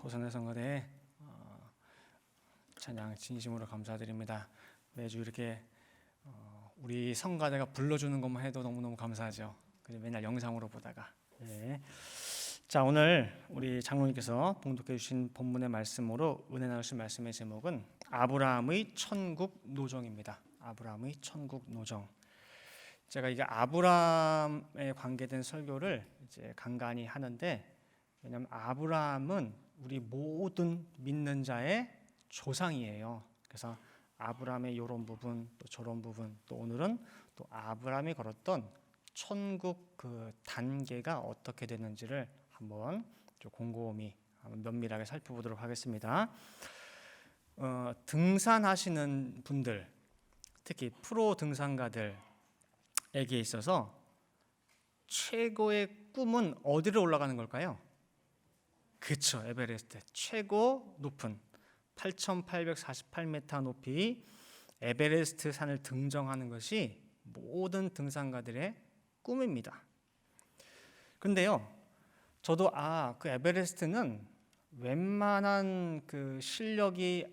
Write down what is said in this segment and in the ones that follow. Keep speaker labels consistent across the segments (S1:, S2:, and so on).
S1: 보선의 성가대 찬양 진심으로 감사드립니다. 매주 이렇게 우리 성가대가 불러주는 것만 해도 너무너무 감사하죠. 맨날 영상으로 보다가. 네. 자, 오늘 우리 장로님께서 봉독해 주신 본문의 말씀으로 은혜 나누신 말씀의 제목은 아브라함의 천국 노정입니다. 아브라함의 천국 노정. 제가 이게 아브라함에 관계된 설교를 이제 간간히 하는데, 왜냐하면 아브라함은 우리 모든 믿는 자의 조상이에요. 그래서 아브라함의 이런 부분, 또 저런 부분, 또 오늘은 또 아브라함이 걸었던 천국 그 단계가 어떻게 되는지를 한번 좀 곰곰이 면밀하게 살펴보도록 하겠습니다. 등산하시는 분들, 특히 프로 등산가들에게 있어서 최고의 꿈은 어디로 올라가는 걸까요? 그렇죠, 에베레스트. 최고 높은 8,848m 높이 에베레스트 산을 등정하는 것이 모든 등산가들의 꿈입니다. 근데요, 저도 그 에베레스트는 웬만한 그 실력이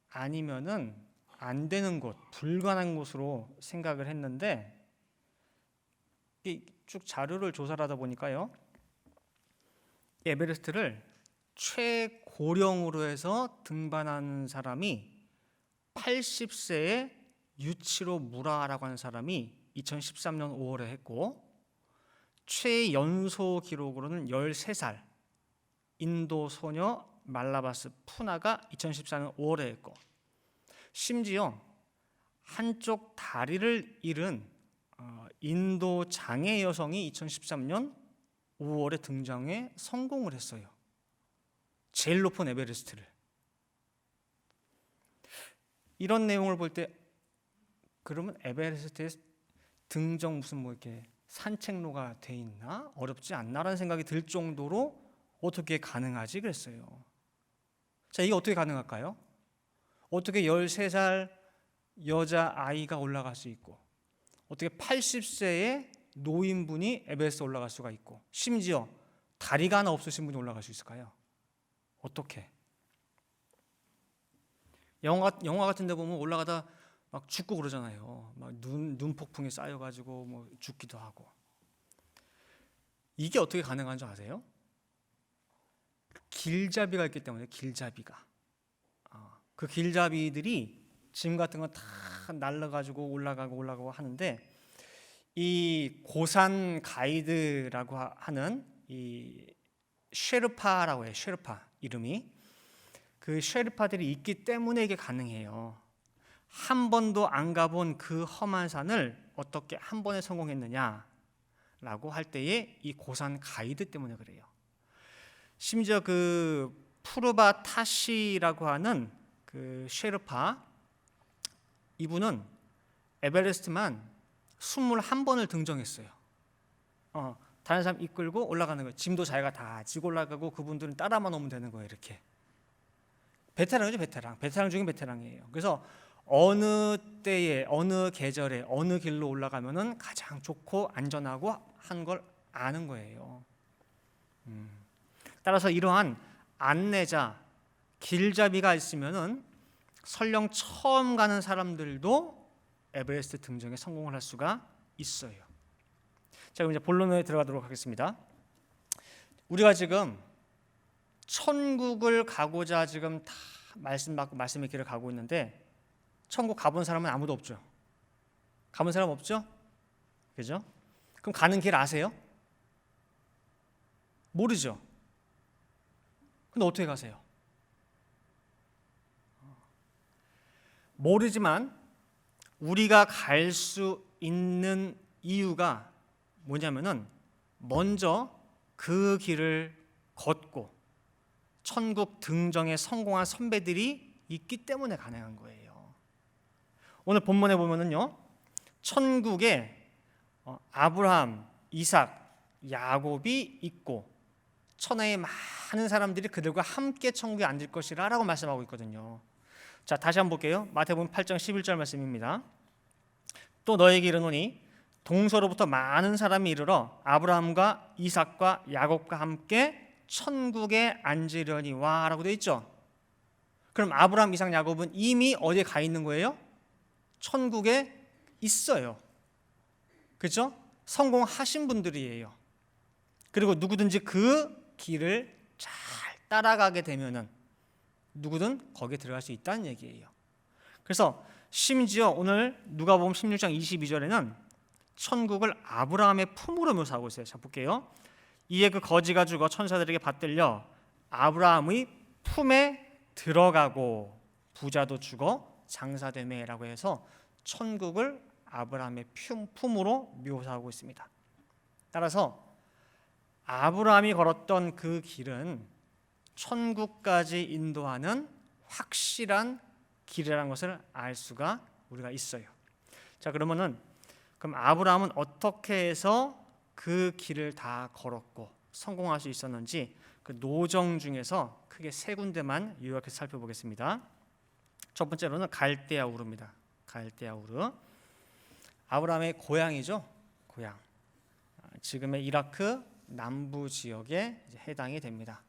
S1: 아니면은 안 되는 곳, 불가능한 곳으로 생각을 했는데, 쭉 자료를 조사를 하다 보니까요, 에베레스트를 최고령으로 해서 등반한 사람이 80세에 유치로 무라라고 하는 사람이 2013년 5월에 했고, 최연소 기록으로는 13살 인도 소녀 말라바스 푸나가 2014년 5월에 했고, 심지어 한쪽 다리를 잃은 인도 장애 여성이 2013년 5월에 등장해 성공을 했어요. 제일 높은 에베레스트를. 이런 내용을 볼 때 그러면 에베레스트에 등정 무슨 뭐 이렇게 산책로가 돼 있나? 어렵지 않나라는 생각이 들 정도로 어떻게 가능하지 그랬어요. 자, 이게 어떻게 가능할까요? 어떻게 13살 여자 아이가 올라갈 수 있고, 어떻게 80세의 노인분이 에베레스트 올라갈 수가 있고, 심지어 다리가 하나 없으신 분이 올라갈 수 있을까요? 어떻게? 영화 같은 데 보면 올라가다 막 죽고 그러잖아요. 막 눈 폭풍이 쌓여가지고 뭐 죽기도 하고. 이게 어떻게 가능한 줄 아세요? 길잡이가 있기 때문에. 길잡이가. 그 길잡이들이 짐 같은 거 다 날라가지고 올라가고 하는데, 이 고산 가이드라고 하는 이 쉐르파라고 해요. 쉐르파 이름이. 그 쉐르파들이 있기 때문에 이게 가능해요. 한 번도 안 가본 그 험한 산을 어떻게 한 번에 성공했느냐라고 할 때에 이 고산 가이드 때문에 그래요. 심지어 그 푸르바 타시라고 하는 그 쉐르파, 이분은 에베레스트만 21번을 등정했어요. 다른 사람 이끌고 올라가는 거예요. 짐도 자기가 다 지고 올라가고, 그분들은 따라만 오면 되는 거예요. 이렇게. 베테랑이죠, 베테랑. 베테랑 중에 베테랑이에요. 그래서 어느 때에, 어느 계절에, 어느 길로 올라가면은 가장 좋고 안전하고 한 걸 아는 거예요. 따라서 이러한 안내자, 길잡이가 있으면은 설령 처음 가는 사람들도 에베레스트 등정에 성공을 할 수가 있어요. 자, 그럼 이제 본론에 들어가도록 하겠습니다. 우리가 지금 천국을 가고자 지금 다 말씀의 길을 가고 있는데, 천국 가본 사람은 아무도 없죠. 가본 사람 없죠? 그죠? 그럼 가는 길 아세요? 모르죠. 근데 어떻게 가세요? 모르지만 우리가 갈 수 있는 이유가 뭐냐면은, 먼저 그 길을 걷고 천국 등정에 성공한 선배들이 있기 때문에 가능한 거예요. 오늘 본문에 보면은요, 천국에 아브라함, 이삭, 야곱이 있고 천하의 많은 사람들이 그들과 함께 천국에 앉을 것이라 라고 말씀하고 있거든요. 자, 다시 한번 볼게요. 마태복음 8장 11절 말씀입니다. 또 너에게 이르노니 동서로부터 많은 사람이 이르러 아브라함과 이삭과 야곱과 함께 천국에 앉으려니와라고 되어 있죠. 그럼 아브라함, 이삭, 야곱은 이미 어디에 가 있는 거예요? 천국에 있어요. 그렇죠? 성공하신 분들이에요. 그리고 누구든지 그 길을 잘 따라가게 되면은 누구든 거기에 들어갈 수 있다는 얘기예요. 그래서 심지어 오늘 누가복음 16장 22절에는 천국을 아브라함의 품으로 묘사하고 있어요. 자, 볼게요. 이에 그 거지가 죽어 천사들에게 받들려 아브라함의 품에 들어가고 부자도 죽어 장사되매라고 해서 천국을 아브라함의 품으로 묘사하고 있습니다. 따라서 아브라함이 걸었던 그 길은 천국까지 인도하는 확실한 길이라는 것을 알 수가 우리가 있어요. 자, 그럼 아브라함은 어떻게 해서 그 길을 다 걸었고 성공할 수 있었는지 그 노정 중에서 크게 세 군데만 요약해서 살펴보겠습니다. 첫 번째로는 갈대아 우르입니다. 갈대아 우르. 아브라함의 고향이죠. 고향. 지금의 이라크 남부 지역에 해당이 됩니다.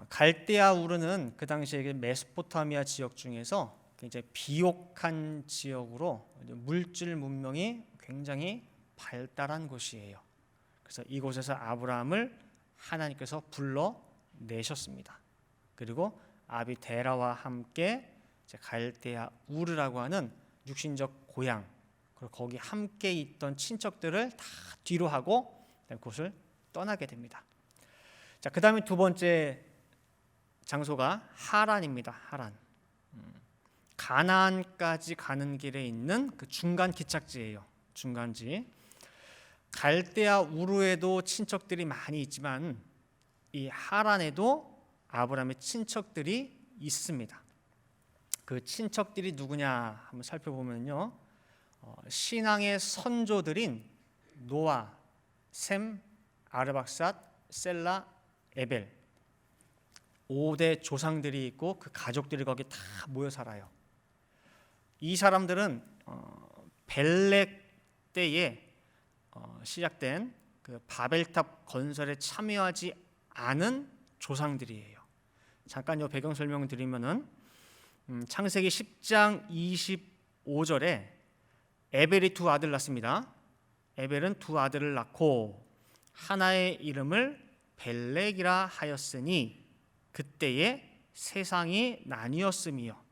S1: 갈대아 우르는 그 당시에 메소포타미아 지역 중에서 이제 비옥한 지역으로 물질 문명이 굉장히 발달한 곳이에요. 그래서 이곳에서 아브라함을 하나님께서 불러내셨습니다. 그리고 아비 데라와 함께 갈대아 우르라고 하는 육신적 고향, 그리고 거기 함께 있던 친척들을 다 뒤로 하고 그곳을 떠나게 됩니다. 자, 그 다음에 두 번째 장소가 하란입니다. 하란. 가나안까지 가는 길에 있는 그 중간 기착지예요. 중간지. 갈대아 우르에도 친척들이 많이 있지만 이 하란에도 아브라함의 친척들이 있습니다. 그 친척들이 누구냐 한번 살펴보면요, 신앙의 선조들인 노아, 셈, 아르박삿, 셀라, 에벨 5대 조상들이 있고 그 가족들이 거기 다 모여 살아요. 이 사람들은 벨렉 때에 시작된 그 바벨탑 건설에 참여하지 않은 조상들이에요. 잠깐 이 배경 설명을 드리면은 창세기 10장 25절에 에벨이 두 아들 낳습니다. 에벨은 두 아들을 낳고 하나의 이름을 벨렉이라 하였으니 그때에 세상이 나뉘었으며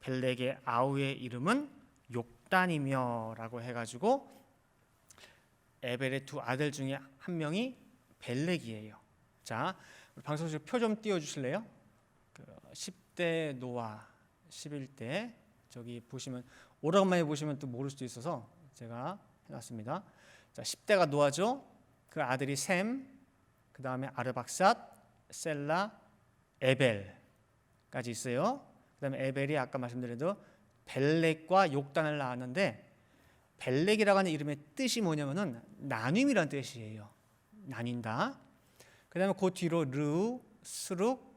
S1: 벨렉의 아우의 이름은 욕단이며라고 해가지고 에벨의 두 아들 중에 한 명이 벨렉이에요. 자, 방송실 표 좀 띄워주실래요? 10대 노아, 11대 저기 보시면 오랜만에 보시면 또 모를 수도 있어서 제가 해놨습니다. 자, 10대가 노아죠. 그 아들이 셈, 그 다음에 아르박삿, 셀라, 에벨까지 있어요. 그 다음에 에벨이 아까 말씀드린 벨렉과 욕단을 낳았는데 벨렉이라고 하는 이름의 뜻이 뭐냐면은 나눔이라는 뜻이에요. 나뉜다. 그 다음에 그 뒤로 르, 스룩,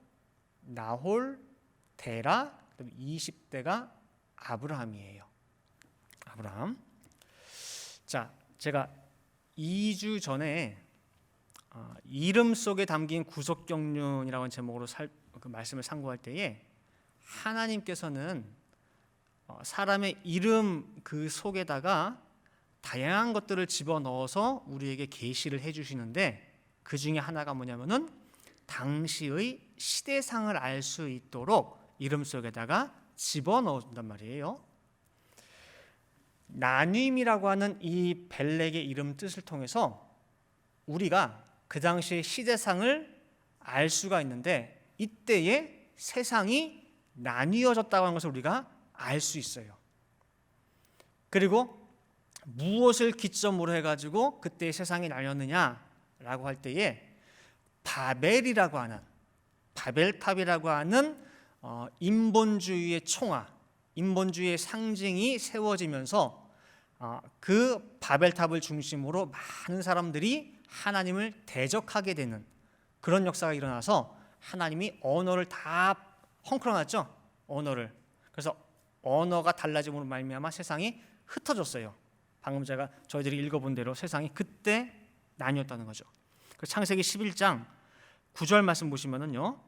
S1: 나홀, 데라, 그다음에 20대가 아브라함이에요. 아브라함. 자, 제가 2주 전에 이름 속에 담긴 구속경륜이라는 제목으로 그 말씀을 상고할 때에 하나님께서는 사람의 이름 그 속에다가 다양한 것들을 집어넣어서 우리에게 계시를 해주시는데 그 중에 하나가 뭐냐면은 당시의 시대상을 알 수 있도록 이름 속에다가 집어넣어준단 말이에요. 나눔이라고 하는 이 벨렉의 이름 뜻을 통해서 우리가 그 당시의 시대상을 알 수가 있는데 이때에 세상이 나뉘어졌다고 하는 것을 우리가 알 수 있어요. 그리고 무엇을 기점으로 해가지고 그때 세상이 나뉘었느냐라고 할 때에 바벨이라고 하는 바벨탑이라고 하는 인본주의의 총화, 인본주의의 상징이 세워지면서 그 바벨탑을 중심으로 많은 사람들이 하나님을 대적하게 되는 그런 역사가 일어나서 하나님이 언어를 다 헝클어놨죠. 언어를. 그래서 언어가 달라짐으로 말미암아 세상이 흩어졌어요. 방금 저희들이 읽어본 대로 세상이 그때 나뉘었다는 거죠. 그 창세기 11장 9절 말씀 보시면은요.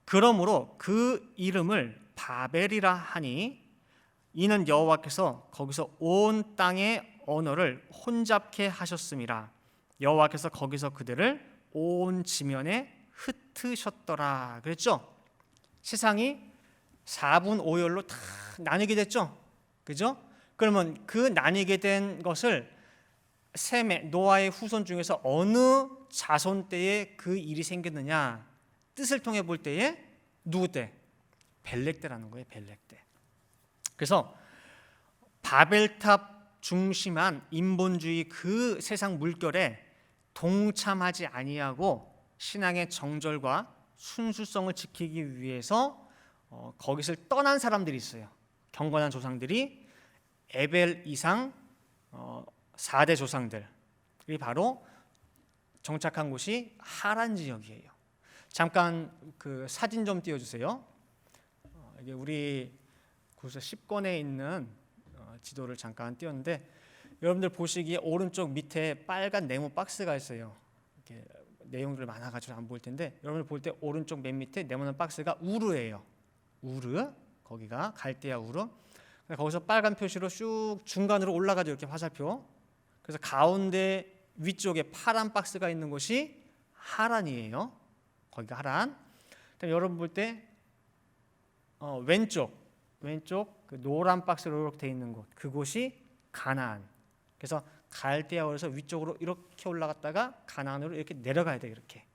S1: 그러므로 그 이름을 바벨이라 하니 이는 여호와께서 거기서 온 땅의 언어를 혼잡케 하셨음이라. 여호와께서 거기서 그들을 온 지면에 흩으셨더라. 그랬죠? 세상이 4분 5열로 다 나뉘게 됐죠? 그죠? 그러면 그 나뉘게 된 것을 셈의 노아의 후손 중에서 어느 자손 때에 그 일이 생겼느냐? 뜻을 통해 볼 때에 누구 때? 벨렉 때라는 거예요. 벨렉 때. 그래서 바벨탑 중심한 인본주의 그 세상 물결에 동참하지 아니하고 신앙의 정절과 순수성을 지키기 위해서 거기서 떠난 사람들이 있어요. 경건한 조상들이 에벨 이상 4대 조상들이 바로 정착한 곳이 하란 지역이에요. 잠깐 그 사진 좀 띄워주세요. 이게 우리 구서 10권에 있는 지도를 잠깐 띄웠는데 여러분들 보시기에 오른쪽 밑에 빨간 네모 박스가 있어요. 이렇게 내용들 많아가지고 안 보일 텐데 여러분들 볼 때 오른쪽 맨 밑에 네모난 박스가 우르예요. 우르, 거기가 갈대아 우르. 거기서 빨간 표시로 쭉 중간으로 올라가죠. 이렇게 화살표. 그래서 가운데 위쪽에 파란 박스가 있는 곳이 하란이에요. 거기가 하란. 여러분 볼 때 왼쪽 그 노란 박스로 이렇게 돼 있는 곳, 그곳이 가나안. 그래서 갈대아에서 위쪽으로 이렇게 올라갔다가 가나안으로 이렇게 내려가야 돼요. 이렇게.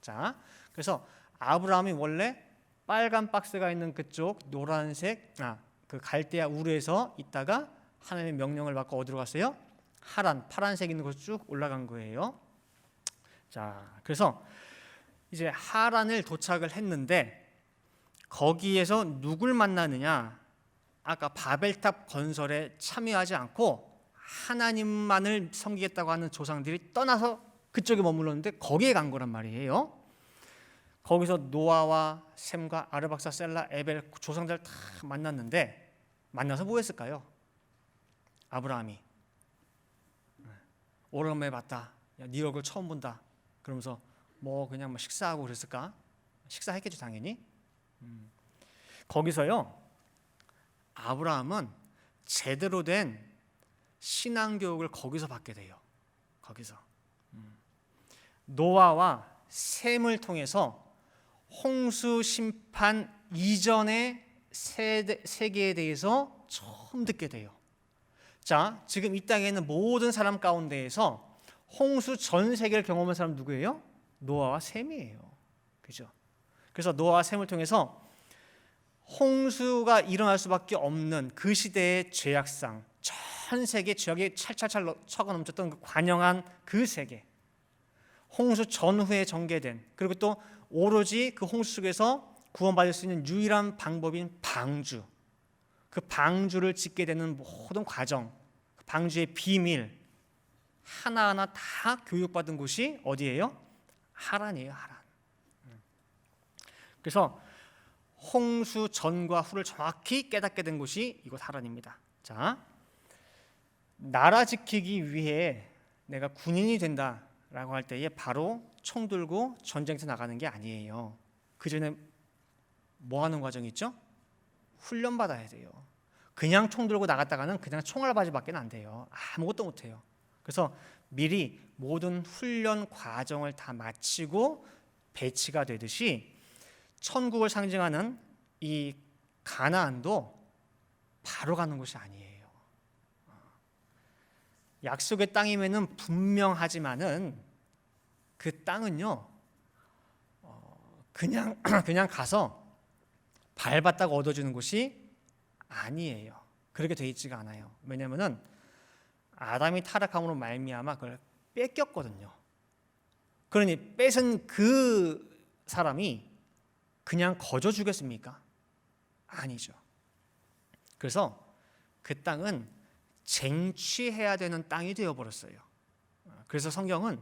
S1: 자, 그래서 아브라함이 원래 빨간 박스가 있는 그쪽 노란색 그 갈대아 우르에서 있다가 하나님의 명령을 받고 어디로 갔어요? 하란, 파란색 있는 곳으로 쭉 올라간 거예요. 자, 그래서 이제 하란을 도착을 했는데 거기에서 누굴 만나느냐? 아까 바벨탑 건설에 참여하지 않고 하나님만을 섬기겠다고 하는 조상들이 떠나서 그쪽에 머물렀는데 거기에 간 거란 말이에요. 거기서 노아와 셈과 아르박사, 셀라, 에벨 조상들 다 만났는데 만나서 뭐 했을까요? 아브라함이 오랜만에 봤다. 야, 네 얼굴 처음 본다. 그러면서 뭐 그냥 뭐 식사하고 그랬을까? 식사했겠죠 당연히. 거기서요 아브라함은 제대로 된 신앙 교육을 거기서 받게 돼요. 거기서 노아와 셈을 통해서 홍수 심판 이전의 세계에 대해서 처음 듣게 돼요. 자, 지금 이 땅에 있는 모든 사람 가운데에서 홍수 전 세계를 경험한 사람 누구예요? 노아와 셈이에요. 그죠? 그래서 노아와 셈을 통해서 홍수가 일어날 수밖에 없는 그 시대의 죄악상, 전 세계 죄악이 찰찰찰 쳐가 넘쳤던 그 관영한 그 세계, 홍수 전후에 전개된, 그리고 또 오로지 그 홍수 속에서 구원받을 수 있는 유일한 방법인 방주, 그 방주를 짓게 되는 모든 과정, 그 방주의 비밀 하나하나 다 교육받은 곳이 어디예요? 하란이에요. 하란. 그래서 홍수 전과 후를 정확히 깨닫게 된 곳이 이곳 하란입니다. 자, 나라 지키기 위해 내가 군인이 된다라고 할 때에 바로 총 들고 전쟁터 나가는 게 아니에요. 그 전에 뭐 하는 과정이 있죠? 훈련 받아야 돼요. 그냥 총 들고 나갔다가는 그냥 총알바지밖에 안 돼요. 아무것도 못 해요. 그래서 미리 모든 훈련 과정을 다 마치고 배치가 되듯이 천국을 상징하는 이 가나안도 바로 가는 곳이 아니에요. 약속의 땅임에는 분명하지만은 그 땅은요 그냥 가서 밟았다고 얻어주는 곳이 아니에요. 그렇게 돼 있지가 않아요. 왜냐하면은 아담이 타락함으로 말미암아 그걸 뺏겼거든요. 그러니 뺏은 그 사람이 그냥 거저 주겠습니까? 아니죠. 그래서 그 땅은 쟁취해야 되는 땅이 되어버렸어요. 그래서 성경은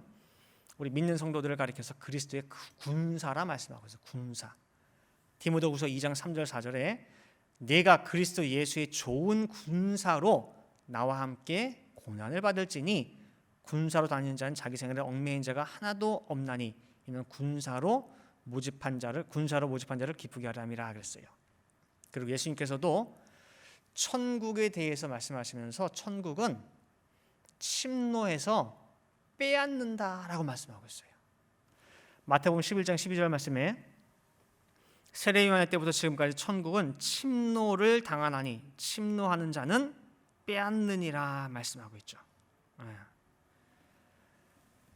S1: 우리 믿는 성도들을 가리켜서 그리스도의 군사라 말씀하고 있어요. 군사. 디모데후서 2장 3절 4절에 내가 그리스도 예수의 좋은 군사로 나와 함께 고난을 받을지니 군사로 다니는 자는 자기 생활에 얽매인 자가 하나도 없나니 이는 군사로 모집한 자를 기쁘게 하려 함이라 그랬어요. 그리고 예수님께서도 천국에 대해서 말씀하시면서 천국은 침노해서 빼앗는다라고 말씀하고 있어요. 마태복음 11장 12절 말씀에 세례 요한의 때부터 지금까지 천국은 침노를 당하나니 침노하는 자는 빼앗느니라 말씀하고 있죠.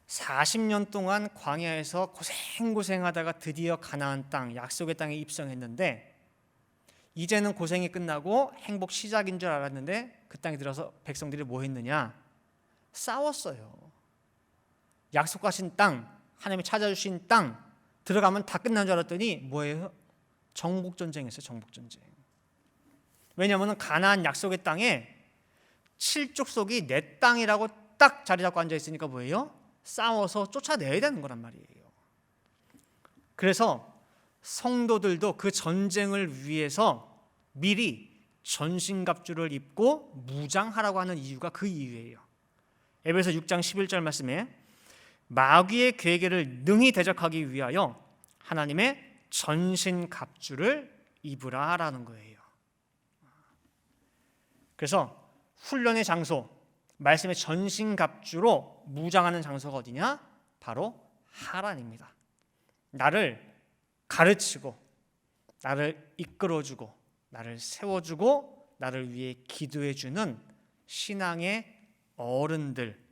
S1: 40년 동안 광야에서 고생하다가 드디어 가나안 땅, 약속의 땅에 입성했는데 이제는 고생이 끝나고 행복 시작인 줄 알았는데 그 땅에 들어서 백성들이 뭐 했느냐? 싸웠어요. 약속하신 땅, 하나님이 찾아주신 땅 들어가면 다 끝난 줄 알았더니 뭐예요? 정복전쟁이었어요. 정복전쟁. 왜냐하면 가나안 약속의 땅에 7족속이 내 땅이라고 딱 자리 잡고 앉아 있으니까 뭐예요? 싸워서 쫓아내야 되는 거란 말이에요. 그래서 성도들도 그 전쟁을 위해서 미리 전신갑주를 입고 무장하라고 하는 이유가 그 이유예요. 에베소 6장 11절 말씀에 마귀의 괴계를 능히 대적하기 위하여 하나님의 전신갑주를 입으라라는 거예요. 그래서 훈련의 장소, 말씀의 전신갑주로 무장하는 장소가 어디냐? 바로 하란입니다. 나를 가르치고 나를 이끌어주고 나를 세워주고 나를 위해 기도해주는 신앙의 어른들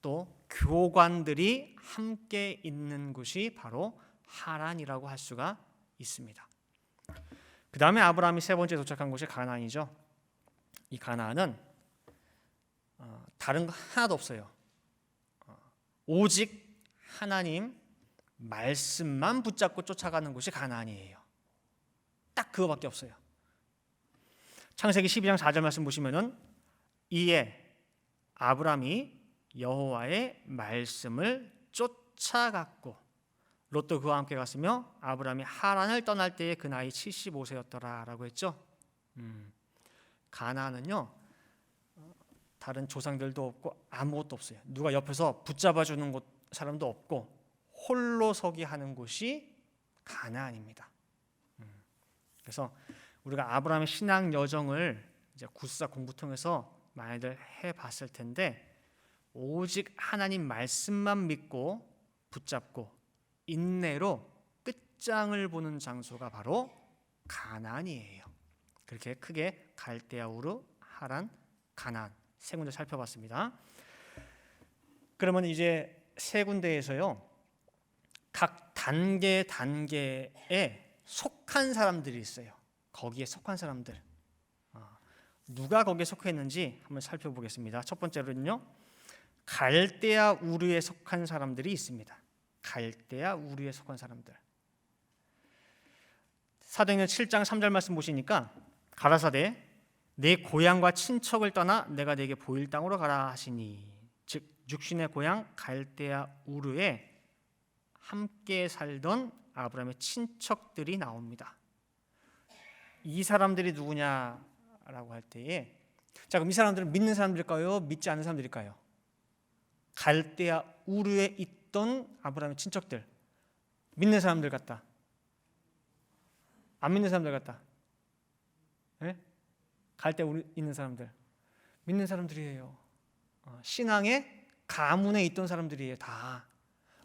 S1: 또 교관들이 함께 있는 곳이 바로 하란이라고 할 수가 있습니다. 그 다음에 아브라함이 세 번째 도착한 곳이 가나안이죠. 이 가나안은 다른 거 하나도 없어요. 오직 하나님 말씀만 붙잡고 쫓아가는 곳이 가나안이에요. 딱 그거밖에 없어요. 창세기 12장 4절 말씀 보시면은 이에 아브라함이 여호와의 말씀을 쫓아갔고 롯도 그와 함께 갔으며 아브라함이 하란을 떠날 때에 그 나이 75세였더라라고 했죠. 가나안은요 다른 조상들도 없고 아무것도 없어요. 누가 옆에서 붙잡아주는 사람도 없고 홀로 서기 하는 곳이 가나안입니다. 그래서 우리가 아브라함의 신앙 여정을 이제 구스사 공부 통해서 많이들 해봤을 텐데 오직 하나님 말씀만 믿고 붙잡고 인내로 끝장을 보는 장소가 바로 가나안이에요. 그렇게 크게 갈대아, 우르, 하란, 가나안 세 군데 살펴봤습니다. 그러면 이제 세 군데에서요 각 단계에 속한 사람들이 있어요. 거기에 속한 사람들 누가 거기에 속했는지 한번 살펴보겠습니다. 첫 번째로는요 갈대아 우르에 속한 사람들이 있습니다. 갈대아 우르에 속한 사람들. 사도행전 7장 3절 말씀 보시니까 가라사대 내 고향과 친척을 떠나 내가 네게 보일 땅으로 가라 하시니 즉 육신의 고향 갈대아 우르에 함께 살던 아브라함의 친척들이 나옵니다. 이 사람들이 누구냐라고 할 때에 자 그럼 이 사람들은 믿는 사람들일까요? 믿지 않는 사람들일까요? 갈대아 우르에 있던 아브라함의 친척들 믿는 사람들 같다. 안 믿는 사람들 같다. 네? 갈대아 우르에 있는 사람들 믿는 사람들이에요. 신앙의 가문에 있던 사람들이에요. 다.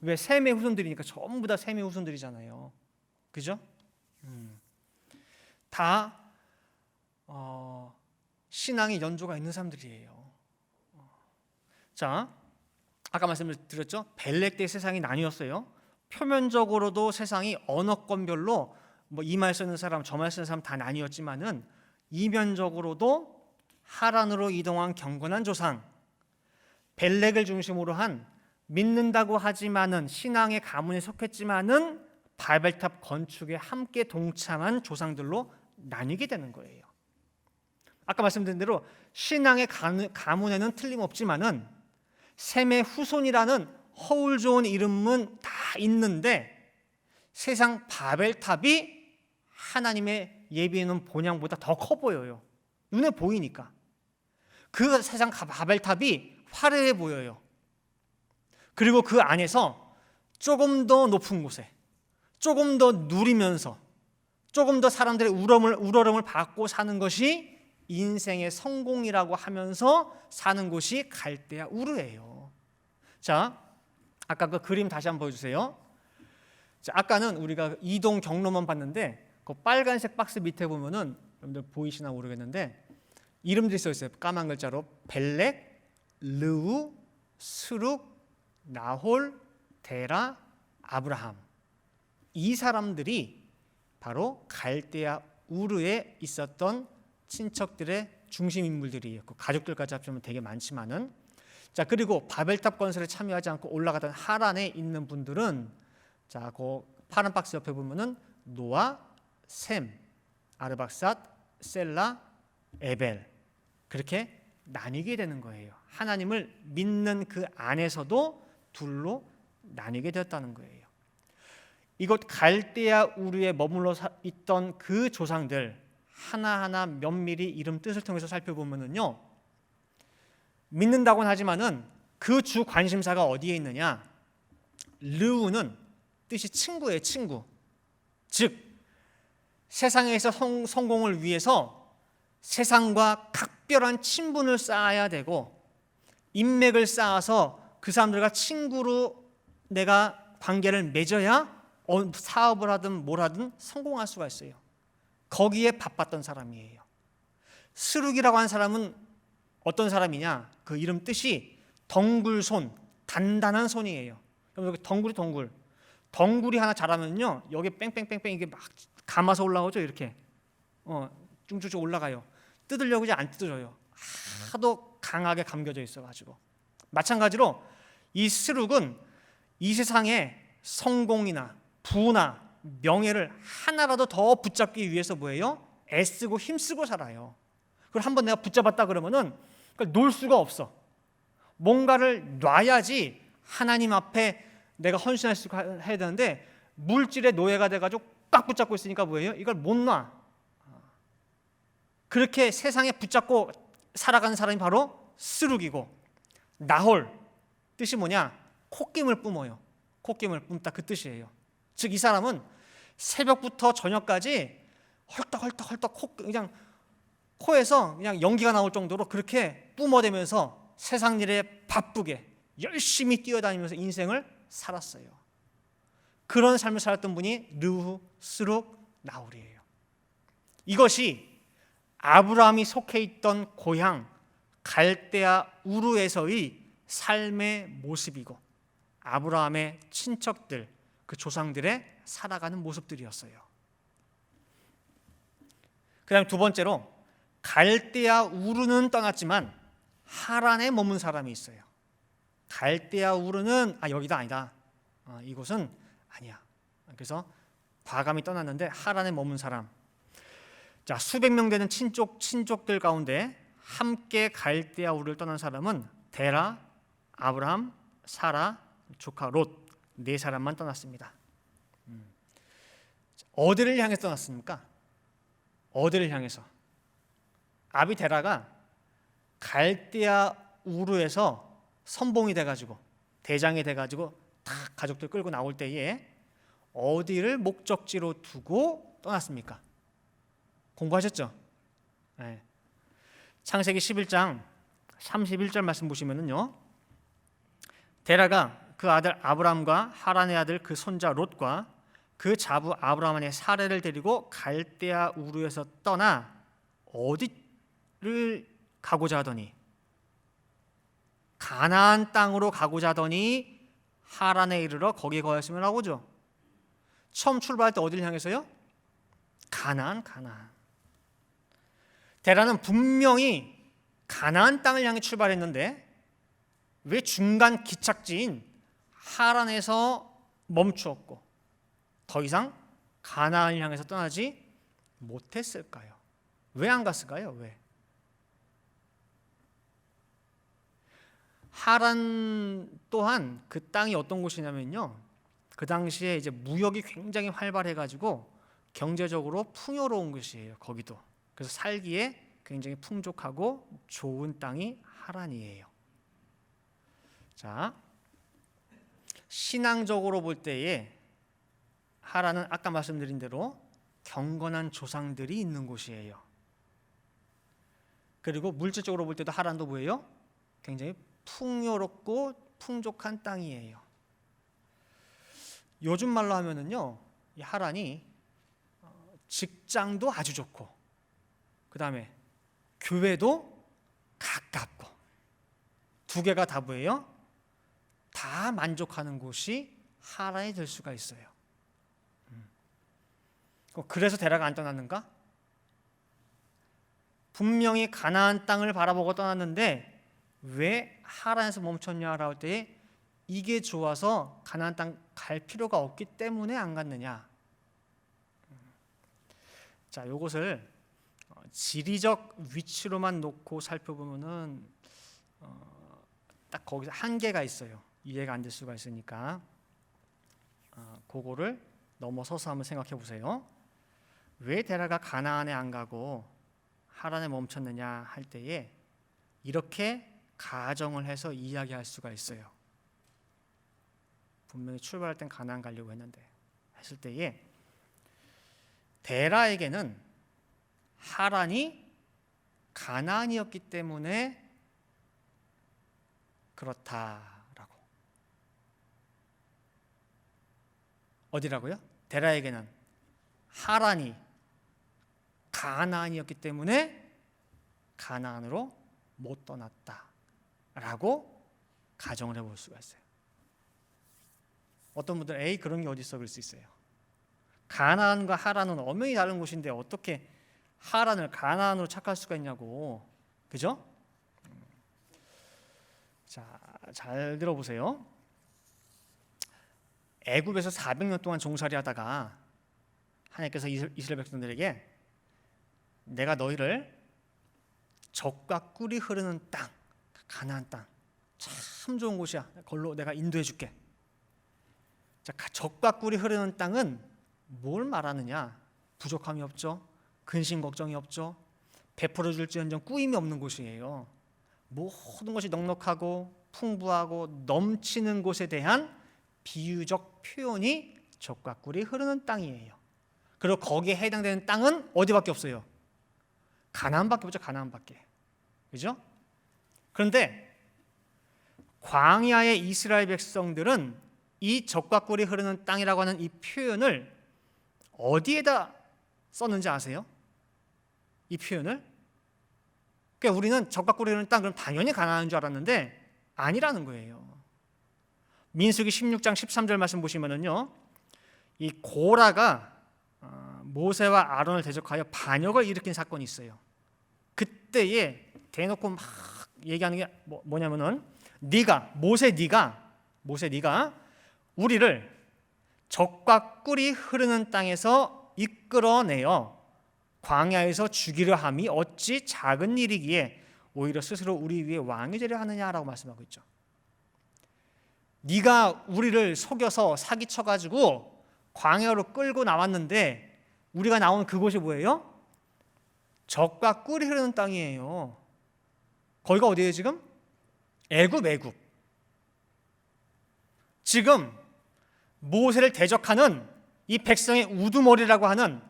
S1: 왜 셈의 후손들이니까 전부 다 셈의 후손들이잖아요. 그죠? 다 신앙의 연조가 있는 사람들이에요. 자, 아까 말씀을 드렸죠. 벨렉 때 세상이 나뉘었어요. 표면적으로도 세상이 언어권별로 뭐 이 말 쓰는 사람, 저 말 쓰는 사람 다 나뉘었지만은 이면적으로도 하란으로 이동한 경건한 조상, 벨렉을 중심으로 한 믿는다고 하지만은 신앙의 가문에 속했지만은 바벨탑 건축에 함께 동참한 조상들로 나뉘게 되는 거예요. 아까 말씀드린 대로 신앙의 가문에는 틀림없지만은 셈의 후손이라는 허울 좋은 이름은 다 있는데 세상 바벨탑이 하나님의 예비해 놓은 본향보다 더 커 보여요. 눈에 보이니까. 그 세상 바벨탑이 화려해 보여요. 그리고 그 안에서 조금 더 높은 곳에 조금 더 누리면서 조금 더 사람들의 우러름을 받고 사는 것이 인생의 성공이라고 하면서 사는 곳이 갈대아 우르예요. 자, 아까 그 그림 다시 한번 보여주세요. 자, 아까는 우리가 이동 경로만 봤는데 그 빨간색 박스 밑에 보면은 여러분들 보이시나 모르겠는데 이름들이 써 있어요. 까만 글자로 벨렉, 르우, 스룩, 나홀, 데라, 아브라함. 이 사람들이 바로 갈대아 우르에 있었던 친척들의 중심 인물들이에요. 가족들까지 합치면 되게 많지만은. 자, 그리고 바벨탑 건설에 참여하지 않고 올라가던 하란에 있는 분들은 자, 그 파란 박스 옆에 보면은 노아, 셈, 아르박삿, 셀라, 에벨 그렇게 나뉘게 되는 거예요. 하나님을 믿는 그 안에서도 둘로 나뉘게 되었다는 거예요. 이곳 갈대아 우르에 머물러 있던 그 조상들 하나하나 면밀히 이름 뜻을 통해서 살펴보면은요, 믿는다고는 하지만은 그 주 관심사가 어디에 있느냐? 르우는 뜻이 친구예요, 친구. 즉 세상에서 성공을 위해서 세상과 각별한 친분을 쌓아야 되고 인맥을 쌓아서 그 사람들과 친구로 내가 관계를 맺어야 사업을 하든 뭘 하든 성공할 수가 있어요. 거기에 바빴던 사람이에요. 스룩이라고 하는 사람은 어떤 사람이냐? 그 이름 뜻이 덩굴손, 단단한 손이에요. 여기 덩굴이 하나 자라면요, 여기 뺑뺑뺑뺑 이게 막 감아서 올라오죠, 이렇게. 쭉쭉쭉 올라가요. 뜯으려고 이제 안 뜯어져요. 하도 강하게 감겨져 있어가지고. 마찬가지로 이 스룩은 이 세상에 성공이나 부나 명예를 하나라도 더 붙잡기 위해서 뭐예요? 애쓰고 힘쓰고 살아요. 그걸 한번 내가 붙잡았다 그러면은 놓을 수가 없어. 뭔가를 놔야지 하나님 앞에 내가 헌신할 수 해야 되는데 물질의 노예가 돼가지고 꽉 붙잡고 있으니까 뭐예요? 이걸 못 놔. 그렇게 세상에 붙잡고 살아가는 사람이 바로 스룩이고, 나홀 뜻이 뭐냐? 콧김을 뿜어요. 콧김을 뿜다 그 뜻이에요. 즉 이 사람은 새벽부터 저녁까지 헐떡헐떡 그냥 코에서 그냥 연기가 나올 정도로 그렇게 뿜어대면서 세상 일에 바쁘게 열심히 뛰어다니면서 인생을 살았어요. 그런 삶을 살았던 분이 르후, 스룩, 나홀이에요. 이것이 아브라함이 속해 있던 고향 갈대아 우르에서의 삶의 모습이고 아브라함의 친척들, 그 조상들의 살아가는 모습들이었어요. 그 다음 두 번째로 갈대아 우르는 떠났지만 하란에 머문 사람이 있어요. 갈대아 우르는 여기가 아니다. 이곳은 아니야. 그래서 과감히 떠났는데 하란에 머문 사람. 자, 수백 명 되는 친족들 가운데 함께 갈대아 우르를 떠난 사람은 데라, 아브라함, 사라, 조카 롯 네 사람만 떠났습니다. 어디를 향해서 떠났습니까? 어디를 향해서? 아비데라가 갈대아 우르에서 선봉이 돼가지고 대장이 돼가지고 다 가족들 끌고 나올 때에 어디를 목적지로 두고 떠났습니까? 공부하셨죠? 네. 창세기 11장 31절 말씀 보시면은요, 데라가 그 아들 아브람과 하란의 아들 그 손자 롯과 그 자부 아브라함의 사례를 데리고 갈대아 우르에서 떠나 어디를 가고자 하더니 가나안 땅으로 가고자 하더니 하란에 이르러 거기에 거했으면 하고죠. 처음 출발할 때 어디를 향해서요? 가나안. 데라는 분명히 가나안 땅을 향해 출발했는데 왜 중간 기착지인 하란에서 멈추었고 더 이상 가나안을 향해서 떠나지 못했을까요? 왜 안 갔을까요? 왜? 하란 또한 그 땅이 어떤 곳이냐면요, 그 당시에 이제 무역이 굉장히 활발해가지고 경제적으로 풍요로운 곳이에요. 거기도. 그래서 살기에 굉장히 풍족하고 좋은 땅이 하란이에요. 자, 신앙적으로 볼 때에 하란은 아까 말씀드린 대로 경건한 조상들이 있는 곳이에요. 그리고 물질적으로 볼 때도 하란도 뭐예요? 굉장히 풍요롭고 풍족한 땅이에요. 요즘 말로 하면은요, 이 하란이 직장도 아주 좋고, 그 다음에 교회도 가깝고, 두 개가 다 뭐예요? 다 만족하는 곳이 하란이 될 수가 있어요. 그래서 데라가 안 떠났는가? 분명히 가나안 땅을 바라보고 떠났는데 왜 하란에서 멈췄냐라고 할 때 이게 좋아서 가나안 땅 갈 필요가 없기 때문에 안 갔느냐? 자, 이것을 지리적 위치로만 놓고 살펴보면은 딱 거기서 한계가 있어요. 이해가 안 될 수가 있으니까 그거를 넘어서서 한번 생각해 보세요. 왜 데라가 가나안에 안 가고 하란에 멈췄느냐 할 때에 이렇게 가정을 해서 이야기할 수가 있어요. 분명히 출발할 땐 가나안 가려고 했는데 했을 때에 데라에게는 하란이 가나안이었기 때문에 그렇다라고. 어디라고요? 데라에게는 하란이 가나안이었기 때문에 가나안으로 못 떠났다라고 가정을 해볼 수가 있어요. 어떤 분들은 에이 그런 게 어디 있어 그럴 수 있어요. 가나안과 하란은 엄연히 다른 곳인데 어떻게 하란을 가나안으로 착할 수가 있냐고. 그죠? 자, 잘 들어보세요. 애굽에서 400년 동안 종살이 하다가 하나님께서 이스라엘 백성들에게 내가 너희를 젖과 꿀이 흐르는 땅, 가나안 땅, 참 좋은 곳이야. 그걸로 내가 인도해 줄게. 자, 젖과 꿀이 흐르는 땅은 뭘 말하느냐? 부족함이 없죠. 근심 걱정이 없죠. 베풀어 줄지언정 꾸임이 없는 곳이에요. 모든 것이 넉넉하고 풍부하고 넘치는 곳에 대한 비유적 표현이 젖과 꿀이 흐르는 땅이에요. 그리고 거기에 해당되는 땅은 어디밖에 없어요? 가나안밖에 없죠. 가나안밖에. 그죠? 그런데 광야의 이스라엘 백성들은 이 젖과 꿀이 흐르는 땅이라고 하는 이 표현을 어디에다 썼는지 아세요? 이 표현을? 그러니까 우리는 젖과 꿀이 흐르는 땅 그럼 당연히 가나안인 줄 알았는데 아니라는 거예요. 민수기 16장 13절 말씀 보시면은요, 이 고라가 모세와 아론을 대적하여 반역을 일으킨 사건이 있어요. 그때에 대놓고 막 얘기하는 게 뭐냐면은 모세 네가 우리를 젖과 꿀이 흐르는 땅에서 이끌어내어 광야에서 죽이려 함이 어찌 작은 일이기에 오히려 스스로 우리 위에 왕이 되려 하느냐라고 말씀하고 있죠. 네가 우리를 속여서 사기쳐가지고 광야로 끌고 나왔는데 우리가 나온 그곳이 뭐예요? 젖과 꿀이 흐르는 땅이에요. 거기가 어디예요 지금? 애굽. 지금 모세를 대적하는 이 백성의 우두머리라고 하는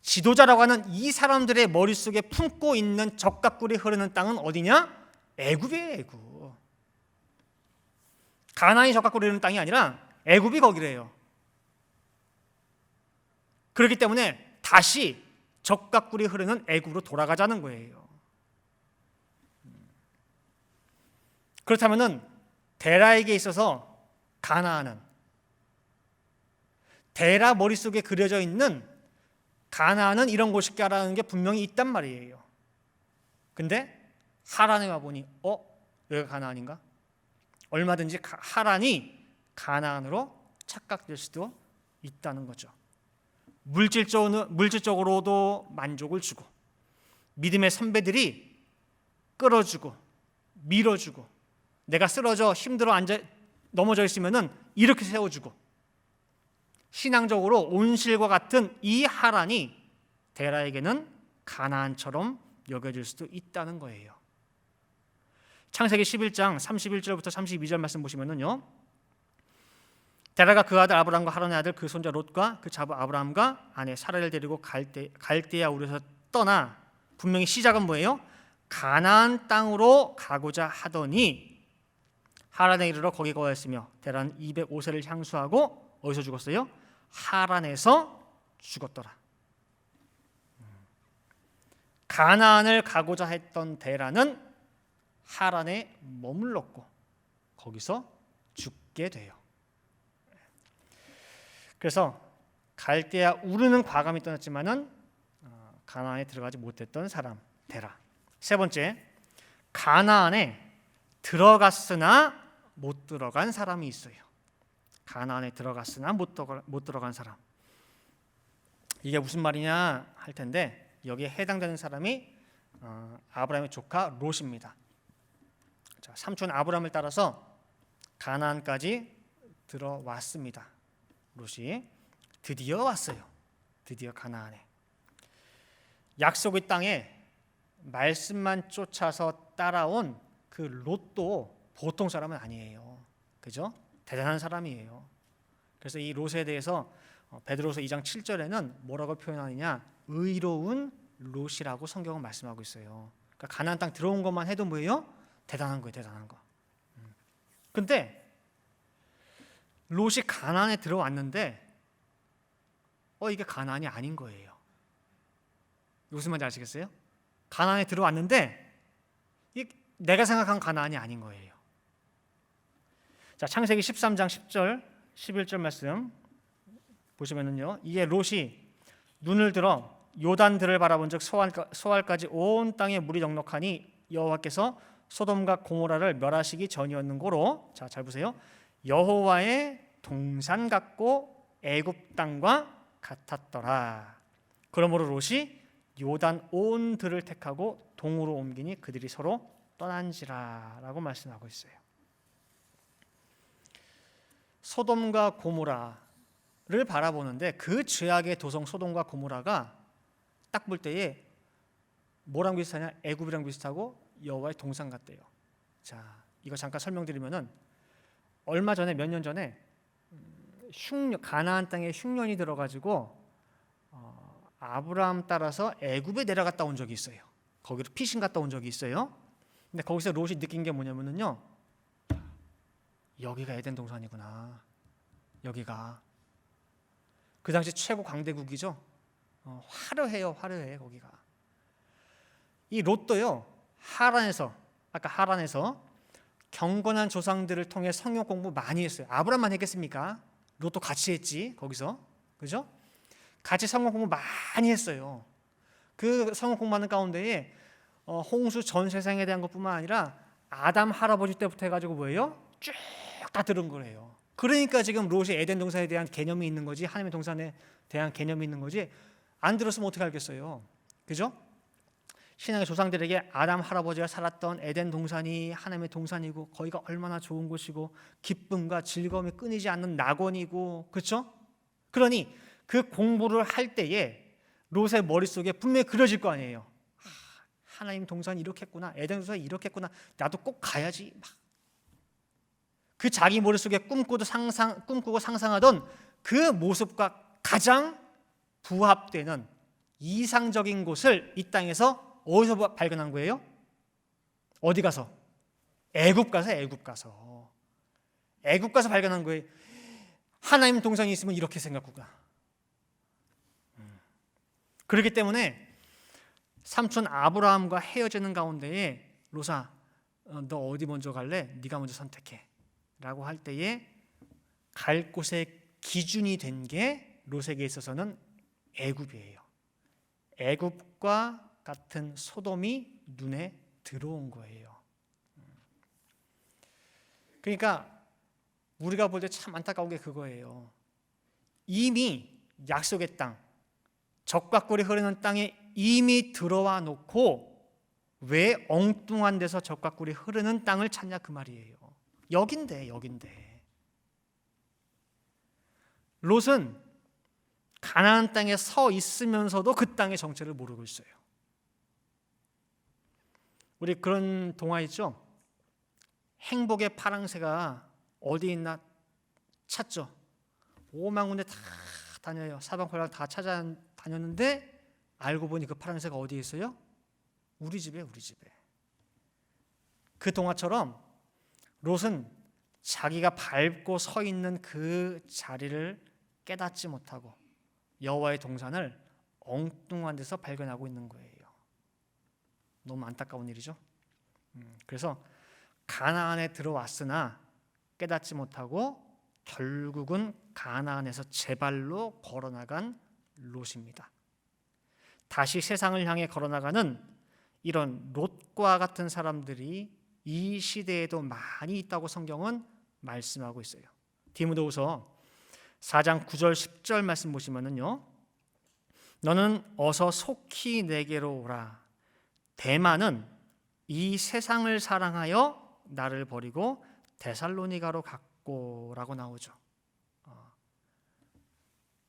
S1: 지도자라고 하는 이 사람들의 머릿속에 품고 있는 젖과 꿀이 흐르는 땅은 어디냐? 애굽이에요. 애굽. 가나안이 젖과 꿀이 흐르는 땅이 아니라 애굽이 거기래요. 그렇기 때문에 다시 젖과 꿀이 흐르는 애굽으로 돌아가자는 거예요. 그렇다면은 데라에게 있어서 가나안은 데라 머릿속에 그려져 있는 가나안은 이런 곳일까라는 게 분명히 있단 말이에요. 근데 하란에 와보니 여기가 가나안인가? 얼마든지 하란이 가나안으로 착각될 수도 있다는 거죠. 물질적으로도 만족을 주고 믿음의 선배들이 끌어주고 밀어주고 내가 쓰러져 힘들어 넘어져 있으면은 이렇게 세워주고 신앙적으로 온실과 같은 이 하란이 데라에게는 가나안처럼 여겨질 수도 있다는 거예요. 창세기 11장 31절부터 32절 말씀 보시면은요, 데라가 그 아들 아브람과 하란의 아들 그 손자 롯과 그 자부 아브람과 아내 사라를 데리고 갈대아 우르에서 떠나, 분명히 시작은 뭐예요? 가나안 땅으로 가고자 하더니 하란에 이르러 거기 거하였으며 데라는 205세를 향수하고 어디서 죽었어요? 하란에서 죽었더라. 가나안을 가고자 했던 데라는 하란에 머물렀고 거기서 죽게 돼요. 그래서 갈대아 우르는 과감히 떠났지만은 가나안에 들어가지 못했던 사람 데라. 세 번째, 가나안에 들어갔으나 못 들어간 사람이 있어요. 가나안에 들어갔으나 못 들어간 사람. 이게 무슨 말이냐 할 텐데 여기에 해당되는 사람이 아브라함의 조카 롯입니다. 자, 삼촌 아브라함을 따라서 가나안까지 들어왔습니다. 롯이 드디어 왔어요. 드디어 가나안에. 약속의 땅에 말씀만 쫓아서 따라온 그 롯도 보통 사람은 아니에요. 그죠? 대단한 사람이에요. 그래서 이 롯에 대해서 베드로서 2장 7절에는 뭐라고 표현하느냐? 의로운 롯이라고 성경은 말씀하고 있어요. 그러니까 가나안 땅 들어온 것만 해도 뭐예요? 대단한 거예요, 대단한 거. 근데 롯이 가나안에 들어왔는데 이게 가나안이 아닌 거예요. 무슨 말인지 아시겠어요? 가나안에 들어왔는데 내가 생각한 가나안이 아닌 거예요. 자, 창세기 13장 10절 11절 말씀 보시면은요, 이에 롯이 눈을 들어 요단들을 바라본즉 소알까지 온 땅에 물이 넉넉하니 여호와께서 소돔과 고모라를 멸하시기 전이었는 고로, 자, 잘 보세요. 여호와의 동산 같고 애굽 땅과 같았더라. 그러므로 롯이 요단 온 들을 택하고 동으로 옮기니 그들이 서로 떠난지라라고 말씀하고 있어요. 소돔과 고모라를 바라보는데 그 죄악의 도성 소돔과 고모라가 딱 볼 때에 뭐랑 비슷하냐? 애굽이랑 비슷하고 여호와의 동산 같대요. 자, 이거 잠깐 설명드리면은 얼마 전에 몇 년 전에 가나안 땅에 흉년이 들어가지고 아브라함 따라서 애굽에 내려갔다 온 적이 있어요. 거기로 피신 갔다 온 적이 있어요. 근데 거기서 롯이 느낀 게 뭐냐면은요, 여기가 에덴 동산이구나. 여기가 그 당시 최고 강대국이죠. 화려해요, 화려해 거기가. 이 롯도요, 아까 하란에서 경건한 조상들을 통해 성경 공부 많이 했어요. 아브라함만 했겠습니까? 롯도 같이 했지 거기서, 그죠? 같이 성경 공부 많이 했어요. 그 성경 공부하는 가운데에 홍수 전 세상에 대한 것뿐만 아니라 아담 할아버지 때부터 해가지고 뭐예요? 쭉 다 들은 거예요. 그러니까 지금 롯이 에덴 동산에 대한 개념이 있는 거지, 하나님의 동산에 대한 개념이 있는 거지. 안 들었으면 어떻게 알겠어요? 그죠? 신앙의 조상들에게 아담 할아버지가 살았던 에덴 동산이 하나님의 동산이고 거기가 얼마나 좋은 곳이고 기쁨과 즐거움이 끊이지 않는 낙원이고, 그렇죠? 그러니 그 공부를 할 때에 롯의 머릿속에 분명히 그려질 거 아니에요. 하나님 동산이 이렇게 했구나, 에덴 동산이 이렇게 했구나, 나도 꼭 가야지. 그 자기 머릿속에 꿈꾸고 상상하던 그 모습과 가장 부합되는 이상적인 곳을 이 땅에서 어디서 발견한 거예요? 어디 가서? 애굽 가서 발견한 거예요. 하나님 동산이 있으면 이렇게 생겼구나. 그렇기 때문에 삼촌 아브라함과 헤어지는 가운데에 롯아, 너 어디 먼저 갈래? 네가 먼저 선택해 라고 할 때에 갈 곳의 기준이 된 게 롯에게 있어서는 애굽이에요. 애굽과 같은 소돔이 눈에 들어온 거예요. 그러니까 우리가 볼 때 참 안타까운 게 그거예요. 이미 약속의 땅, 적과 꿀이 흐르는 땅에 이미 들어와 놓고 왜 엉뚱한 데서 적과 꿀이 흐르는 땅을 찾냐 그 말이에요. 여긴데. 롯은 가나안 땅에 서 있으면서도 그 땅의 정체를 모르고 있어요. 우리 그런 동화 있죠? 행복의 파랑새가 어디 있나 찾죠. 오만 군데 다 다녀요. 사방팔방 다 찾아다녔는데 알고 보니 그 파란 새가 어디에 있어요? 우리 집에. 그 동화처럼 롯은 자기가 밟고 서 있는 그 자리를 깨닫지 못하고 여호와의 동산을 엉뚱한 데서 발견하고 있는 거예요. 너무 안타까운 일이죠. 그래서 가나안에 들어왔으나 깨닫지 못하고 결국은 가나안에서 제 발로 걸어나간 롯입니다. 다시 세상을 향해 걸어나가는 이런 롯과 같은 사람들이 이 시대에도 많이 있다고 성경은 말씀하고 있어요. 디모데후서 4장 9절 10절 말씀 보시면은요, 너는 어서 속히 내게로 오라. 대만은 이 세상을 사랑하여 나를 버리고 데살로니가로 갔고라고 나오죠.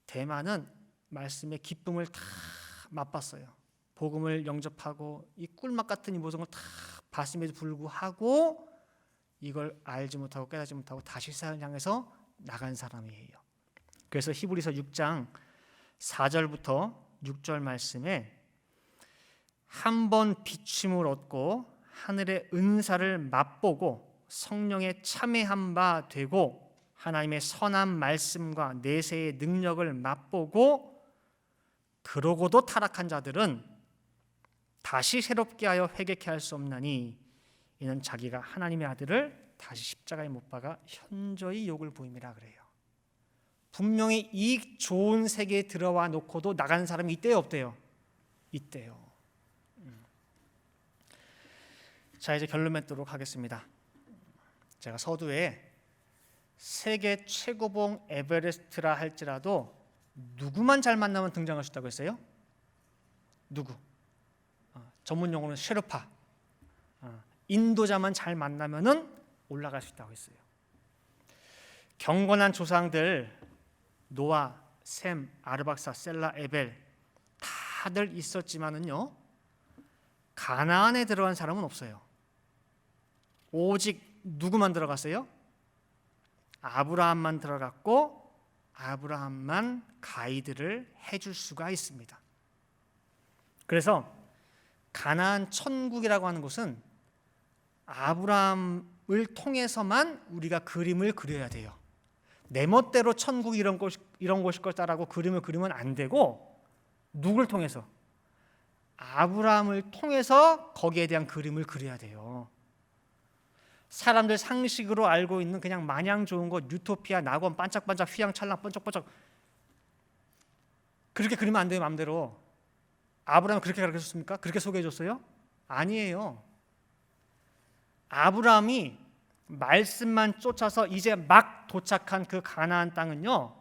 S1: 대만은 말씀의 기쁨을 다 맛봤어요. 복음을 영접하고 이 꿀맛 같은 이 모든 걸 다 봤음에도 불구하고 이걸 알지 못하고 깨닫지 못하고 다시 세상을 향해서 나간 사람이에요. 그래서 히브리서 6장 4절부터 6절 말씀에 한 번 비침을 얻고 하늘의 은사를 맛보고 성령에 참여한 바 되고 하나님의 선한 말씀과 내세의 능력을 맛보고 그러고도 타락한 자들은 다시 새롭게 하여 회개케 할 수 없나니 이는 자기가 하나님의 아들을 다시 십자가에 못 박아 현저히 욕을 보임이라 그래요. 분명히 이 좋은 세계에 들어와 놓고도 나간 사람이 있대요, 없대요? 있대요. 자, 이제 결론 맺도록 하겠습니다. 제가 서두에 세계 최고봉 에베레스트라 할지라도 누구만 잘 만나면 등장할 수 있다고 했어요? 누구? 전문 용어는 셰르파. 인도자만 잘 만나면은 올라갈 수 있다고 했어요. 경건한 조상들 노아, 셈, 아르박사, 셀라, 에벨 다들 있었지만은요, 가나안에 들어간 사람은 없어요. 오직 누구만 들어갔어요? 아브라함만 들어갔고 아브라함만 가이드를 해줄 수가 있습니다. 그래서 가나안 천국이라고 하는 곳은 아브라함을 통해서만 우리가 그림을 그려야 돼요. 내 멋대로 천국이 이런 곳일 거다라고 그림을 그리면 안 되고 누굴 통해서? 아브라함을 통해서 거기에 대한 그림을 그려야 돼요. 사람들 상식으로 알고 있는 그냥 마냥 좋은 것, 유토피아, 낙원, 반짝반짝, 휘황찬란, 번쩍번쩍 그렇게 그리면 안 돼요. 마음대로. 아브라함은 그렇게 가르쳐줬습니까? 그렇게 소개해줬어요? 아니에요. 아브라함이 말씀만 쫓아서 이제 막 도착한 그 가나안 땅은요,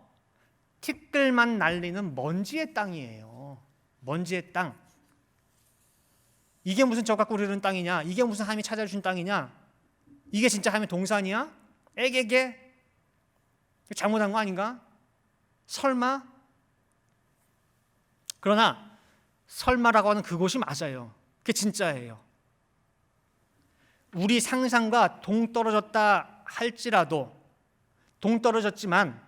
S1: 티끌만 날리는 먼지의 땅이에요. 먼지의 땅. 이게 무슨 저 갖고 그러는 땅이냐? 이게 무슨 하나님이 찾아주신 땅이냐? 이게 진짜 하나님의 동산이야? 에게게? 잘못한 거 아닌가? 설마? 그러나 설마라고 하는 그곳이 맞아요. 그게 진짜예요. 우리 상상과 동떨어졌다 할지라도 동떨어졌지만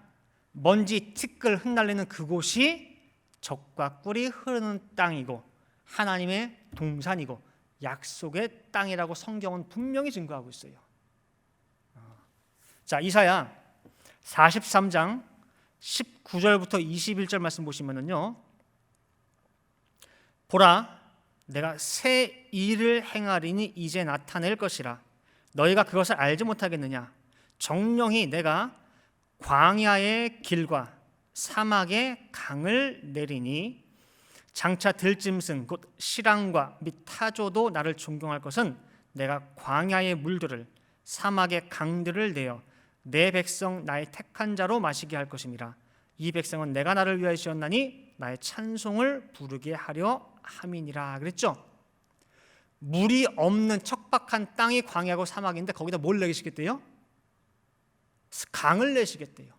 S1: 먼지, 티끌 흩날리는 그곳이 젖과 꿀이 흐르는 땅이고 하나님의 동산이고 약속의 땅이라고 성경은 분명히 증거하고 있어요. 자, 이사야 43장 19절부터 21절 말씀 보시면은요, 보라, 내가 새 일을 행하리니 이제 나타낼 것이라. 너희가 그것을 알지 못하겠느냐? 정령이 내가 광야의 길과 사막의 강을 내리니 장차 들짐승 곧 시랑과 및 타조도 나를 존경할 것은 내가 광야의 물들을 사막의 강들을 내어 내 백성 나의 택한 자로 마시게 할 것임이라. 이 백성은 내가 나를 위하여 지었나니 나의 찬송을 부르게 하려 함이니라 그랬죠. 물이 없는 척박한 땅이 광야고 사막인데 거기다 뭘 내시겠대요? 강을 내시겠대요.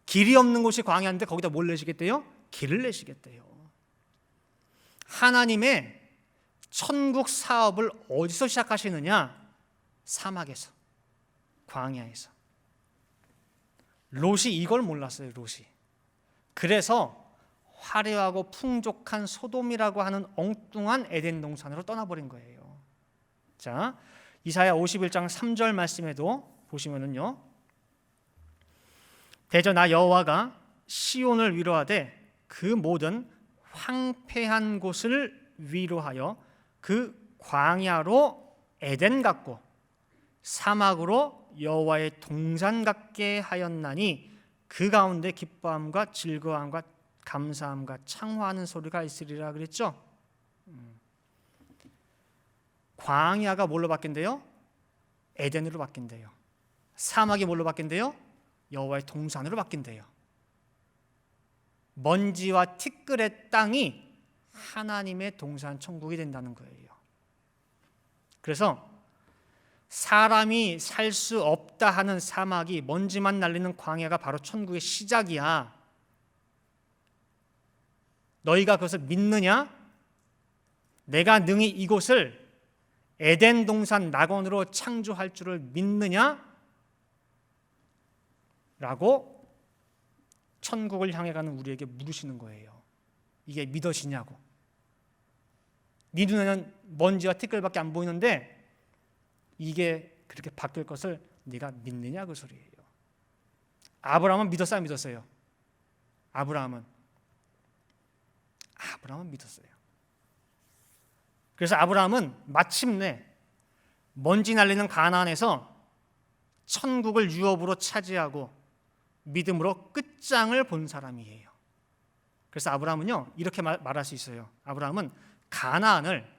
S1: 길이 없는 곳이 광야인데 거기다 뭘 내시겠대요? 길을 내시겠대요. 하나님의 천국 사업을 어디서 시작하시느냐? 사막에서, 광야에서. 롯이 이걸 몰랐어요. 롯이 그래서 화려하고 풍족한 소돔이라고 하는 엉뚱한 에덴 동산으로 떠나버린 거예요. 자, 이사야 51장 3절 말씀에도 보시면은요, 대저 나 여호와가 시온을 위로하되 그 모든 황폐한 곳을 위로하여 그 광야로 에덴 같고 사막으로 여호와의 동산 같게 하였나니 그 가운데 기뻐함과 즐거움과 감사함과 창화하는 소리가 있으리라 그랬죠. 광야가 뭘로 바뀐대요? 에덴으로 바뀐대요. 사막이 뭘로 바뀐대요? 여호와의 동산으로 바뀐대요. 먼지와 티끌의 땅이 하나님의 동산 천국이 된다는 거예요. 그래서 사람이 살 수 없다 하는 사막이 먼지만 날리는 광야가 바로 천국의 시작이야. 너희가 그것을 믿느냐? 내가 능히 이곳을 에덴 동산 낙원으로 창조할 줄을 믿느냐? 라고 천국을 향해 가는 우리에게 물으시는 거예요. 이게 믿어지냐고. 네 눈에는 먼지와 티끌밖에 안 보이는데 이게 그렇게 바뀔 것을 네가 믿느냐 그 소리예요. 아브라함은 믿었어요, 안 믿었어요? 아브라함은 믿었어요. 그래서 아브라함은 마침내 먼지 날리는 가나안에서 천국을 유업으로 차지하고 믿음으로 끝장을 본 사람이에요. 그래서 아브라함은요 이렇게 말할 수 있어요. 아브라함은 가나안을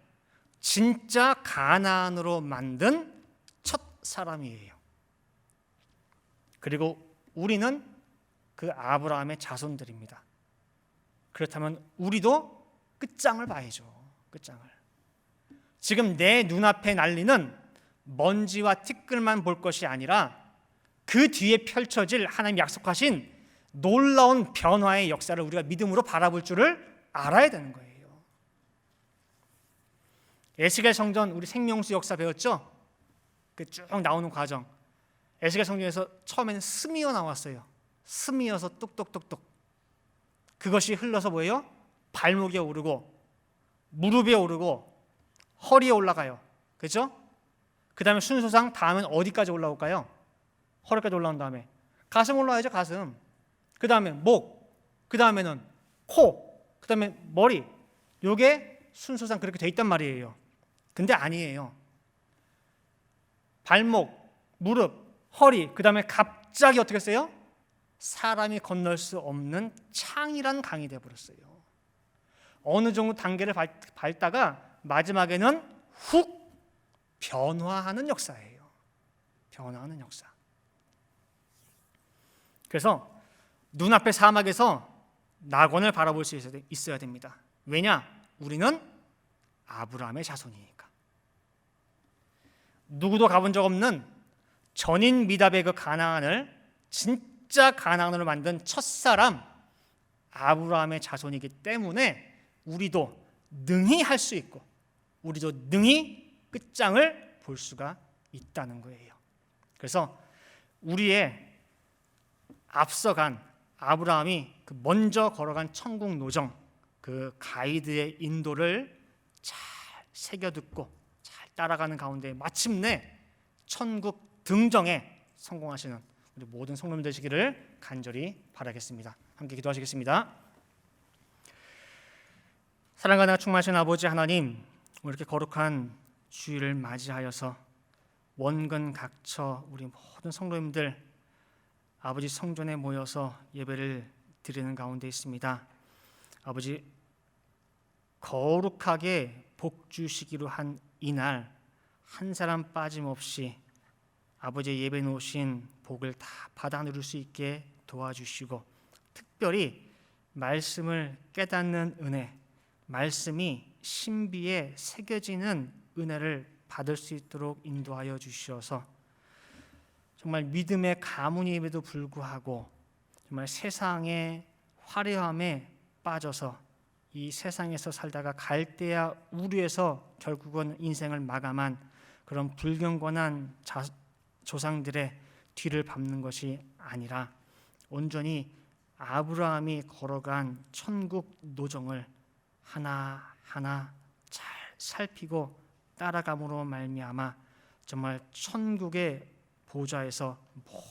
S1: 진짜 가나안으로 만든 첫 사람이에요. 그리고 우리는 그 아브라함의 자손들입니다. 그렇다면 우리도 끝장을 봐야죠. 끝장을. 지금 내 눈앞에 날리는 먼지와 티끌만 볼 것이 아니라 그 뒤에 펼쳐질 하나님 약속하신 놀라운 변화의 역사를 우리가 믿음으로 바라볼 줄을 알아야 되는 거예요. 에스겔 성전 우리 생명수 역사 배웠죠? 그 쭉 나오는 과정. 에스겔 성전에서 처음에는 스미어 나왔어요. 스미어서 뚝뚝뚝뚝. 그것이 흘러서 뭐예요? 발목에 오르고 무릎에 오르고 허리에 올라가요. 그렇죠? 그 다음에 순서상 다음은 어디까지 올라올까요? 허리까지 올라온 다음에 가슴 올라와야죠. 가슴. 그 다음에 목. 그 다음에는 코. 그 다음에 머리. 요게 순서상 그렇게 돼 있단 말이에요. 근데 아니에요. 발목, 무릎, 허리, 그 다음에 갑자기 어떻게 했어요? 사람이 건널 수 없는 창이란 강이 되어버렸어요. 어느 정도 단계를 밟다가 마지막에는 훅 변화하는 역사예요. 변화하는 역사. 그래서 눈앞의 사막에서 낙원을 바라볼 수 있어야 됩니다. 왜냐? 우리는 아브라함의 자손이니까. 누구도 가본 적 없는 전인 미답의 그 가나안을 진짜 가나안으로 만든 첫사람 아브라함의 자손이기 때문에 우리도 능히 할 수 있고 우리도 능히 끝장을 볼 수가 있다는 거예요. 그래서 우리의 앞서간 아브라함이 그 먼저 걸어간 천국 노정 그 가이드의 인도를 잘 새겨듣고 잘 따라가는 가운데 마침내 천국 등정에 성공하시는 우리 모든 성도님 되시기를 간절히 바라겠습니다. 함께 기도하시겠습니다. 사랑과 충만하신 아버지 하나님, 이렇게 거룩한 주일을 맞이하여서 원근 각처 우리 모든 성도님들 아버지 성전에 모여서 예배를 드리는 가운데 있습니다. 아버지 거룩하게 복 주시기로 한 이날 한 사람 빠짐없이 아버지의 예배 놓으신 복을 다 받아 누릴 수 있게 도와주시고 특별히 말씀을 깨닫는 은혜, 말씀이 신비에 새겨지는 은혜를 받을 수 있도록 인도하여 주시어서 정말 믿음의 가문임에도 불구하고 정말 세상의 화려함에 빠져서 이 세상에서 살다가 갈대아 우르에서 결국은 인생을 마감한 그런 불경건한 조상들의 뒤를 밟는 것이 아니라 온전히 아브라함이 걸어간 천국 노정을 하나하나 잘 살피고 따라감으로 말미암아 정말 천국의 보좌에서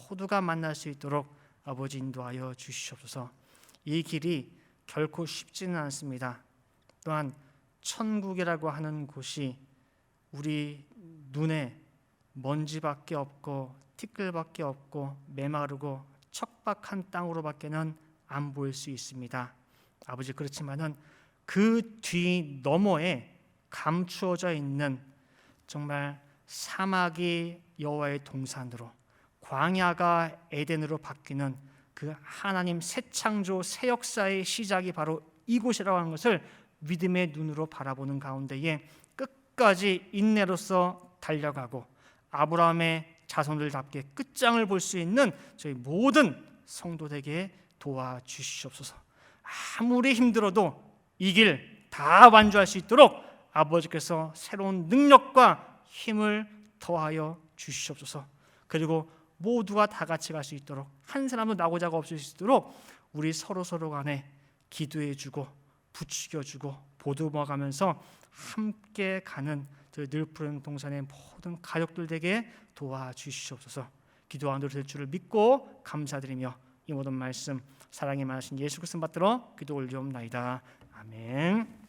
S1: 모두가 만날 수 있도록 아버지 인도하여 주시옵소서. 이 길이 결코 쉽지는 않습니다. 또한 천국이라고 하는 곳이 우리 눈에 먼지밖에 없고 티끌밖에 없고 메마르고 척박한 땅으로밖에는 안 보일 수 있습니다. 아버지, 그렇지만은 그 뒤 너머에 감추어져 있는 정말 사막이 여호와의 동산으로, 광야가 에덴으로 바뀌는 그 하나님 새 창조 새 역사의 시작이 바로 이곳이라고 하는 것을 믿음의 눈으로 바라보는 가운데에 끝까지 인내로서 달려가고 아브라함의 자손들답게 끝장을 볼 수 있는 저희 모든 성도되게 도와주시옵소서. 아무리 힘들어도 이 길 다 완주할 수 있도록 아버지께서 새로운 능력과 힘을 더하여 주시옵소서. 그리고 모두가 다 같이 갈 수 있도록, 한 사람도 나고자가 없을 수 있도록 우리 서로 간에 기도해주고 부추겨주고 보듬어가면서 함께 가는 늘 푸른 동산의 모든 가족들 되게 도와주시옵소서. 기도하는 대로 될 줄을 믿고 감사드리며 이 모든 말씀 사랑이 많으신 예수 그리스도 받들어 기도 올리옵나이다. 아멘.